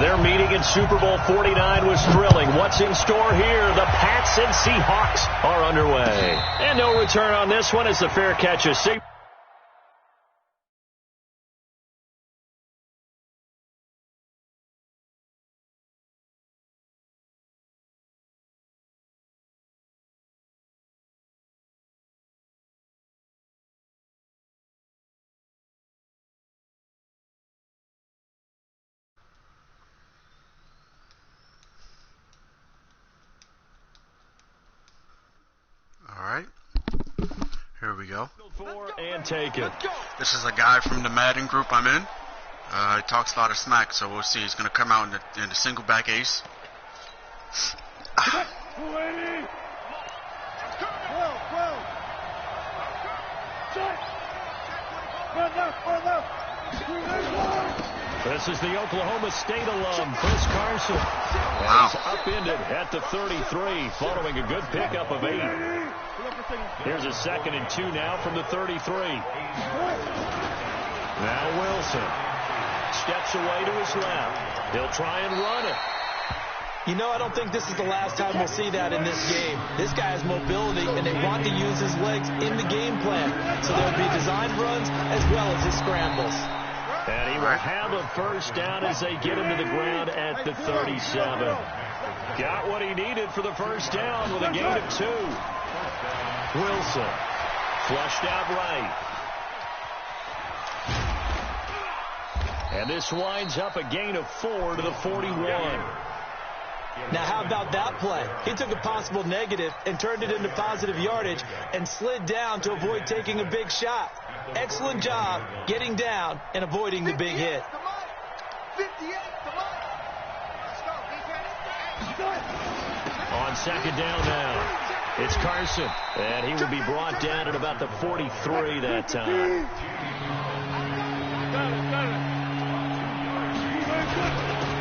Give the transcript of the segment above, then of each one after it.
Their meeting in Super Bowl 49 was thrilling. What's in store here? The Pats and Seahawks are underway. And no return on this one as the fair catch is signaled. Alright, here we go. And take it. This is a guy from the Madden group I'm in. He talks a lot of smack, so we'll see. He's going to come out in the single back ace. This is the Oklahoma State alum, Chris Carson. Wow. He's upended at the 33 following a good pickup of 8. Here's a 2nd and 2 now from the 33. Now Wilson steps away to his left. He'll try and run it. You know, I don't think this is the last time we'll see that in this game. This guy has mobility, and they want to use his legs in the game plan. So there'll be designed runs as well as his scrambles. And he will have a first down as they get him to the ground at the 37. Got what he needed for the first down with a gain of 2. Wilson flushed out right. And this winds up a gain of 4 to the 41. Now, how about that play? He took a possible negative and turned it into positive yardage and slid down to avoid taking a big shot. Excellent job getting down and avoiding the big hit. On 2nd down now, it's Carson. And he will be brought down at about the 43 that time.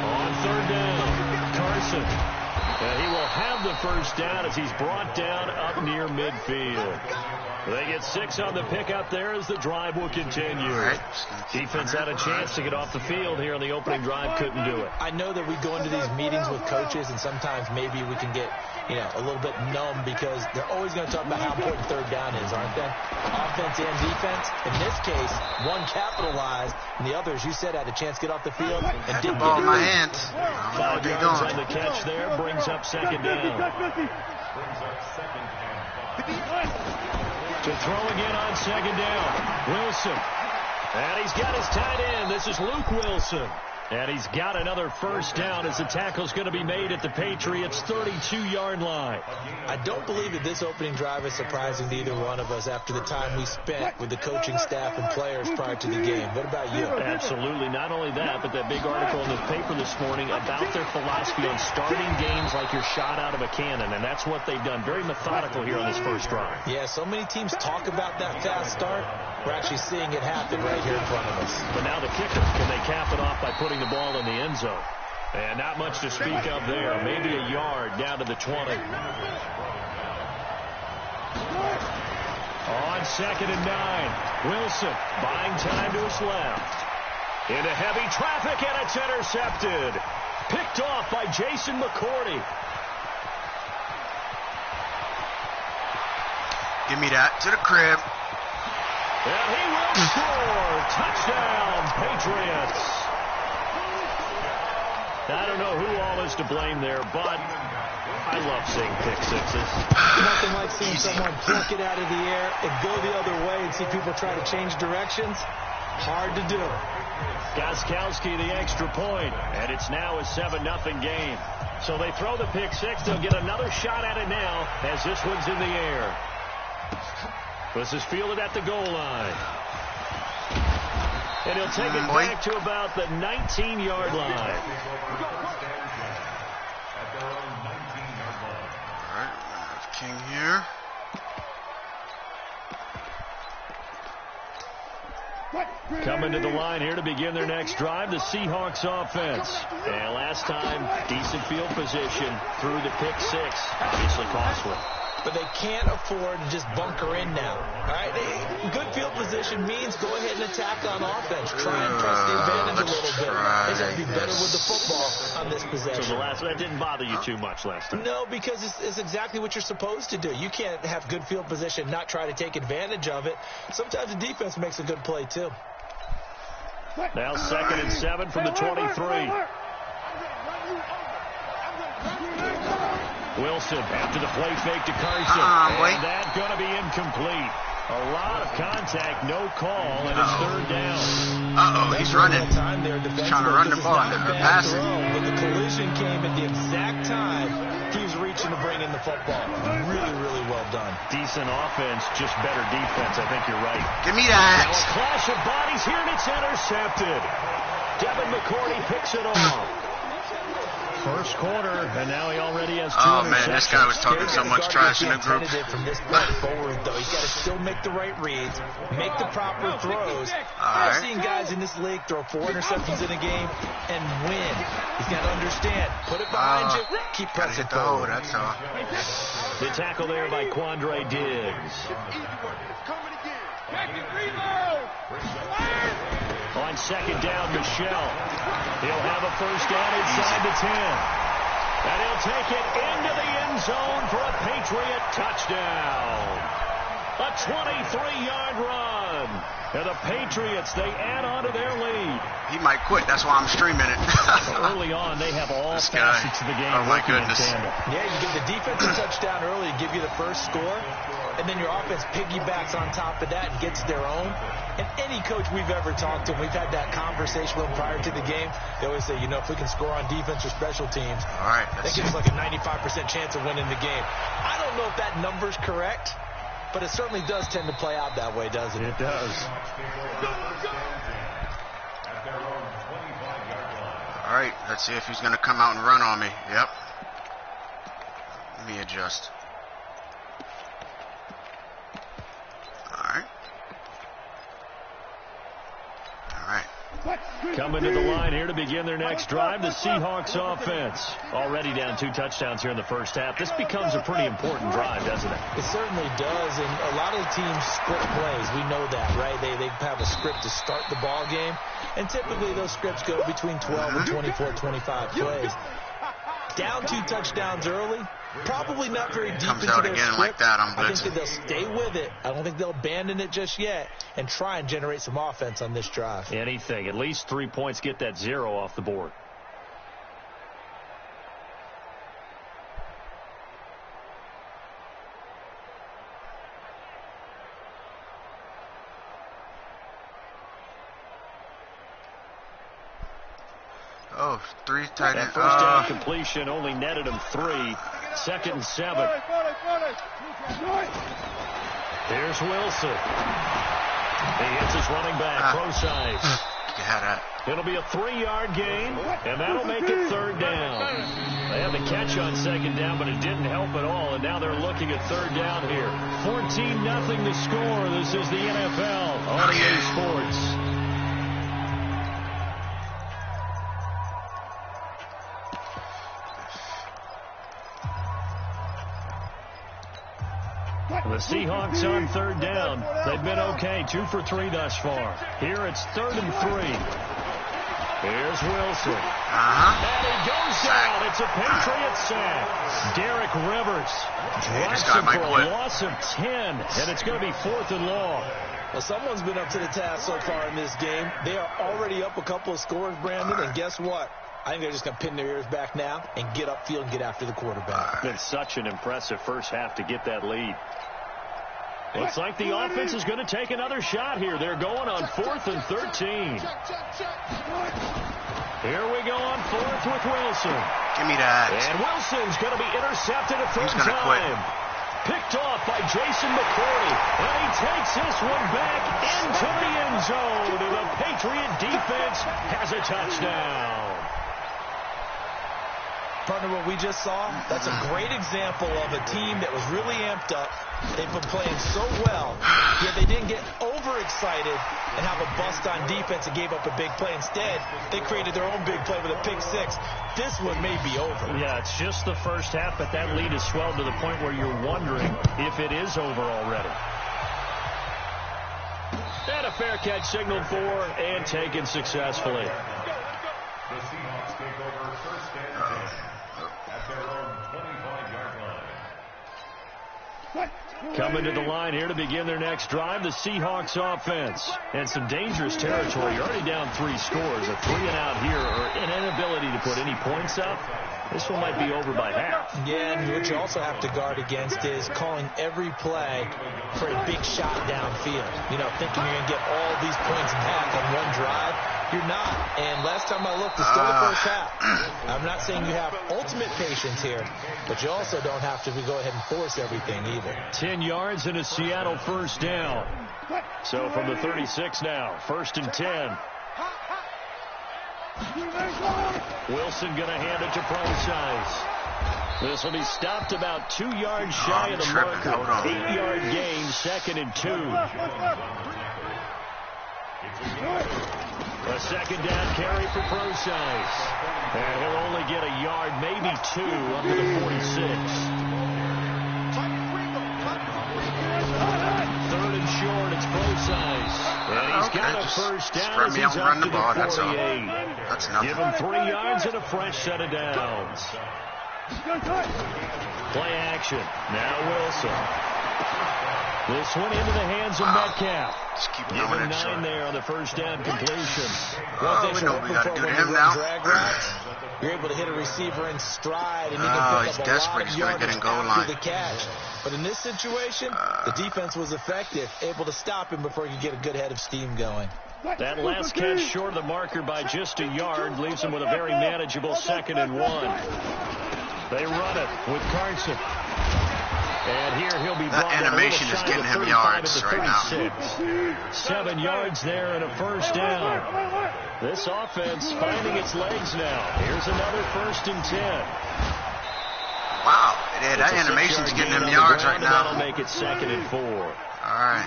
On 3rd down, Carson. And he will have the first down as he's brought down up near midfield. They get 6 on the pickup there as the drive will continue. Defense had a chance to get off the field here on the opening drive, couldn't do it. I know that we go into these meetings with coaches, and sometimes maybe we can get, a little bit numb because they're always going to talk about how important 3rd down is, aren't they? Offense and defense. In this case, one capitalized, and the other, as you said, had a chance to get off the field and didn't get it. In my hands. 5 yards on the catch there brings up 2nd down. To throw again on 2nd down. Wilson. And he's got his tight end. This is Luke Wilson. And he's got another first down as the tackle's going to be made at the Patriots' 32-yard line. I don't believe that this opening drive is surprising to either one of us after the time we spent with the coaching staff and players prior to the game. What about you? Absolutely. Not only that, but that big article in the paper this morning about their philosophy on starting games like you're shot out of a cannon, and that's what they've done. Very methodical here on this first drive. Yeah, so many teams talk about that fast start. We're actually seeing it happen right here in front of us. But now the kicker, can they cap it off by putting the ball in the end zone? And not much to speak of there. Maybe a yard down to the 20. On 2nd and 9, Wilson buying time to his left. Into heavy traffic, and it's intercepted. Picked off by Jason McCourty. Give me that to the crib. And he will score. Touchdown, Patriots. I don't know who all is to blame there, but I love seeing pick sixes. Nothing like seeing someone pluck it out of the air and go the other way and see people try to change directions. Hard to do. Gostkowski the extra point, and it's now a 7-0 game. So they throw the pick six. They'll get another shot at it now as this one's in the air. This is fielded at the goal line. And he'll take it back to about the 19-yard line. All right, we're going to have King here. Coming to the line here to begin their next drive, the Seahawks offense. And last time, decent field position through the pick six. Obviously costly. But they can't afford to just bunker in now. All right, good field position means go ahead and attack on offense. Try and press the advantage a little bit. There's a to be better with the football on this possession. So that didn't bother you too much last time? No, because it's exactly what you're supposed to do. You can't have good field position, not try to take advantage of it. Sometimes the defense makes a good play, too. Now 2nd and 7 from the 23. Wilson after the play fake to Carson. And that's going to be incomplete. A lot of contact, no call, and it's 3rd down. He's running. He's trying to run the ball now, or pass it. But the collision came at the exact time he was reaching to bring in the football. Really, really well done. Decent offense, just better defense. I think you're right. Give me that. Now a clash of bodies here, and it's intercepted. Devin McCourty picks it off. First quarter, and now he already has 2 interceptions. Oh, man, this guy was talking so much trash in the group. From this point forward, though, he's got to still make the right reads, make the proper throws. I've seen guys in this league throw 4 interceptions in a game and win. He's got to understand. Put it behind you. Keep pressing forward. That's all. The tackle there by Quandre Diggs. On 2nd down, Michelle. He'll have a first down inside the 10. And he'll take it into the end zone for a Patriot touchdown. A 23-yard run. And the Patriots, they add on to their lead. He might quit. That's why I'm streaming it. Early on, they have all facets of the game. Oh, my goodness. Yeah, you give the defense a touchdown early, give you the first score, and then your offense piggybacks on top of that and gets their own. And any coach we've ever talked to, we've had that conversation with them prior to the game, they always say, if we can score on defense or special teams, all right, that gives us like a 95% chance of winning the game. I don't know if that number's correct, but it certainly does tend to play out that way, doesn't it? It does. All right, let's see if he's going to come out and run on me. Yep. Let me adjust. Coming to the line here to begin their next drive, the Seahawks offense. Already down 2 touchdowns here in the first half. This becomes a pretty important drive, doesn't it? It certainly does, and a lot of the teams script plays. We know that, right? They have a script to start the ball game, and typically those scripts go between 12 and 24, 25 plays. Down 2 touchdowns early, probably not very deep into their script. Like that, I'm I think that they'll stay with it. I don't think they'll abandon it just yet and try and generate some offense on this drive. Anything. At least 3 points, get that 0 off the board. Oh, 3 tight end. That first down completion only netted him 3. 2nd and 7. Here's Wilson. He hits his running back, pro side. It'll be a 3-yard gain, and that'll make it 3rd down. They had the catch on 2nd down, but it didn't help at all, and now they're looking at 3rd down here. 14-0 the score. This is the NFL on EA Sports. The Seahawks on 3rd down. They've been okay, 2 for 3 thus far. Here it's 3rd and 3. Here's Wilson. And he goes down. It's a Patriot sack. Derek Rivers drops him for a loss of 10, and it's going to be 4th and long. Well, someone's been up to the task so far in this game. They are already up a couple of scores, Brandon, and guess what? I think they're just going to pin their ears back now and get upfield and get after the quarterback. It's such an impressive first half to get that lead. Looks like the offense is going to take another shot here. They're going on 4th and 13. Here we go on 4th with Wilson. Give me that. And Wilson's going to be intercepted a 3rd time. Quit. Picked off by Jason McCourty. And he takes this one back into the end zone. And the Patriot defense has a touchdown. Partner, what we just saw, that's a great example of a team that was really amped up. They've been playing so well, yet they didn't get overexcited and have a bust on defense and gave up a big play. Instead, they created their own big play with a pick 6. This one may be over. Yeah, it's just the first half, but that lead has swelled to the point where you're wondering if it is over already. And a fair catch signaled for and taken successfully. The Seahawks take over first and 10 at their own 25-yard line. Coming to the line here to begin their next drive, the Seahawks offense. And some dangerous territory. You're already down 3 scores. A 3-and-out here, or an inability to put any points up. This one might be over by half. Yeah, and what you also have to guard against is calling every play for a big shot downfield. You know, thinking you're going to get all these points back on one drive. You're not. And last time I looked, it's still the first half. I'm not saying you have ultimate patience here, but you also don't have to go ahead and force everything either. 10 yards and a Seattle first down. So from the 36 now, 1st and 10. Wilson going to hand it to Procise. This will be stopped about 2 yards shy of the marker. 8-yard gain, 2nd and 2. A second down carry for Procise. And he'll only get a yard, maybe 2, up to the 46. 3rd and short, it's Procise. And he's got a first down as he's up to the 48. Give him 3 yards and a fresh set of downs. Play action. Now Wilson. This one into the hands of Metcalf. Give him 9 there on the first down completion. We know what we got to do to him now. You're able to hit a receiver in stride, and he can pick up a lot of yardage after the catch. But in this situation, the defense was effective, able to stop him before he could get a good head of steam going. That last catch short of the marker by just a yard leaves him with a very manageable 2nd and 1. They run it with Carson. And here he'll be brought that animation is getting him yards right now. 7 yards there and a first down. This offense finding its legs now. Here's another 1st and 10. Wow, yeah, that animation's getting him yards right now. That'll make it 2nd and 4. All right.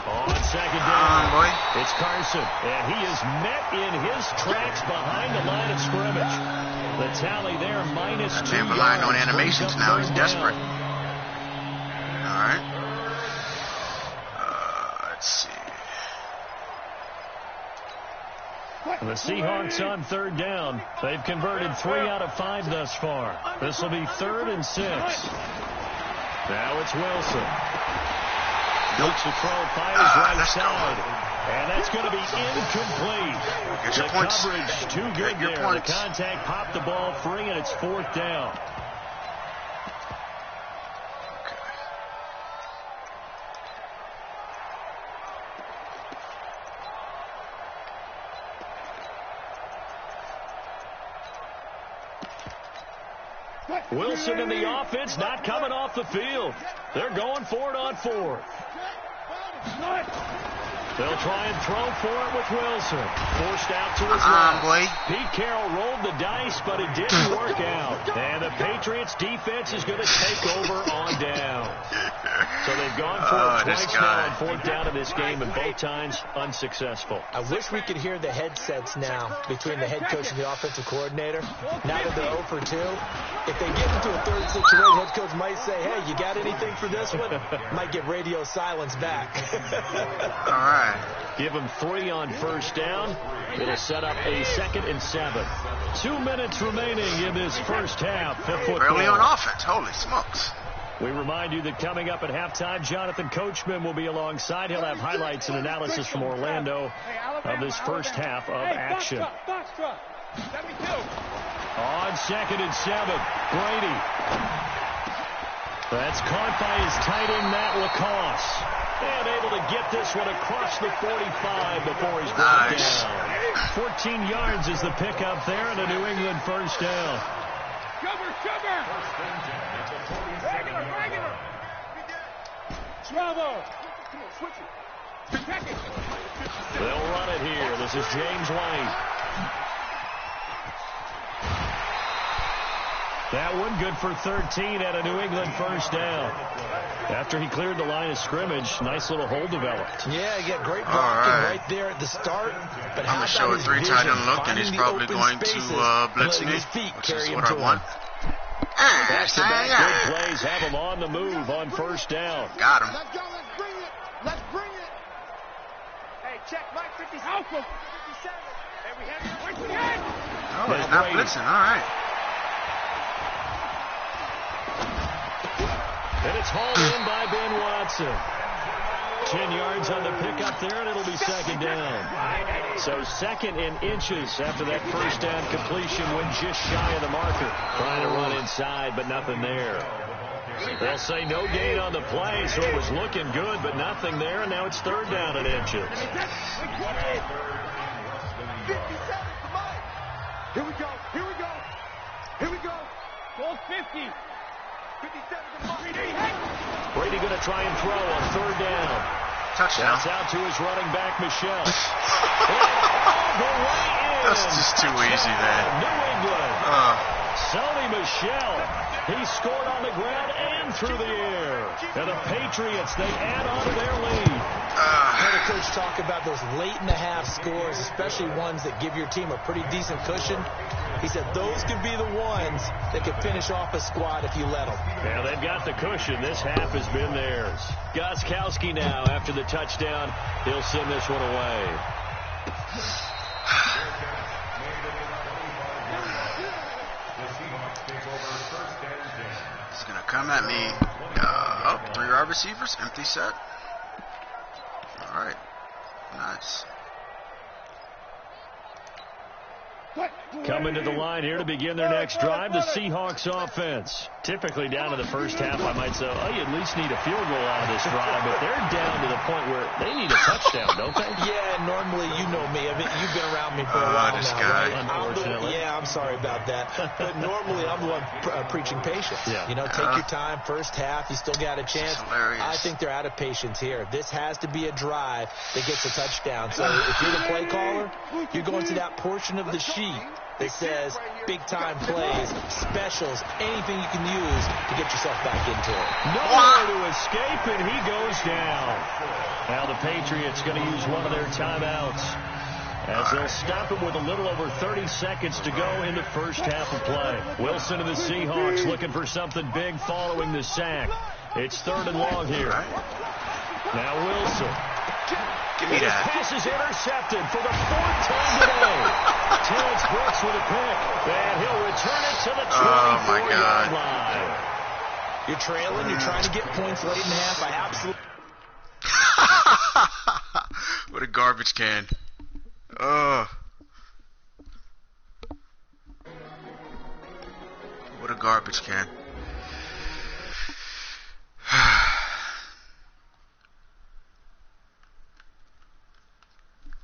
On second down, it's Carson, and he is met in his tracks behind the line of scrimmage. The tally there, minus 2 yards. Relying on animations now. He's desperate. All right. Let's see. The Seahawks on 3rd down. They've converted 3 out of 5 thus far. This will be 3rd and 6. Now it's Wilson. Looks to throw, fires right side. And that's going to be incomplete. The coverage too good there. The contact popped the ball free, and it's 4th down. Wilson and the offense not coming off the field. They're going for it on 4th. They'll try and throw for it with Wilson. Forced out to his left. Pete Carroll rolled the dice, but it didn't work out. And the Patriots defense is going to take over on down. So they've gone for it twice now on 4th down in this game, and both times unsuccessful. I wish we could hear the headsets now between the head coach and the offensive coordinator. Now that they're 0 for 2, if they get into a 3rd situation, head coach might say, hey, you got anything for this one? Might get radio silence back. All right. Give him 3 on 1st down. It'll set up a 2nd and 7. 2 minutes remaining in this first half of football. Barely on offense. Holy smokes. We remind you that coming up at halftime, Jonathan Coachman will be alongside. He'll have highlights and analysis from Orlando of this first half of action. On 2nd and 7, Brady. That's caught by his tight end, Matt Lacoste. And able to get this one across the 45 before he's brought down. 14 yards is the pickup there, and a New England first down. They'll run it here. This is James White. That one good for 13 at a New England first down. After he cleared the line of scrimmage, nice little hole developed. Yeah, you got great blocking right there at the start. But I'm going to show a 3 tight end look, and he's probably going to blitz me, which is what I want. Back-to-back good plays have him on the move on first down. Got him. Let's go. Let's bring it. Let's bring it. Hey, check, Mike, 57. Alpha. 57. And we have where's the end? Oh, he's not blitzing. All right. And it's hauled in by Ben Watson. 10 yards on the pickup there, and it'll be second down. So second in inches after that first down completion, went just shy of the marker. Trying to run inside, but nothing there. They'll say no gain on the play, so it was looking good, but nothing there, and now it's third down in inches. 57, come on. Here we go, here we go. Here we go. Ball 50. 57 to Brady going to try and throw on third down. Touchdown. That's out to his running back, Michelle. All the way in. That's just too easy, man. New England. Sony Michel. He scored on the ground and through the air. And the Patriots, they add on to their lead. I heard a coach talk about those late in the half scores, especially ones that give your team a pretty decent cushion. He said those could be the ones that could finish off a squad if you let them. Yeah, they've got the cushion. This half has been theirs. Gostkowski now, after the touchdown, he'll send this one away. He's going to come at me. 3 wide receivers, empty set. All right. Nice. Coming to the line here to begin their next drive, the Seahawks offense. Typically down to the first half, I might say, oh, you at least need a field goal out of this drive, but they're down to the point where they need a touchdown, don't they? Yeah, normally, you know me. I mean, you've been around me for a while this now, guy. right? Unfortunately. I'm sorry about that. But normally, I'm the one preaching patience. Yeah. You know, take your time, first half, you still got a chance. Hilarious. I think they're out of patience here. This has to be a drive that gets a touchdown. So if you're the play caller, you're going to that portion of the sheet that says big-time plays, specials, anything you can use to get yourself back into it. Nowhere to escape, and he goes down. Now the Patriots going to use one of their timeouts as they'll stop it with a little over 30 seconds to go in the first half of play. Wilson and the Seahawks looking for something big following the sack. It's third and long here. Now Wilson. Give me His that. pass is intercepted for the fourth time today. Terrence Brooks with a pick, and he'll return it to the 24-yard line. You're trailing. You're trying to get points late in the half. I absolutely... What a garbage can. What a garbage can.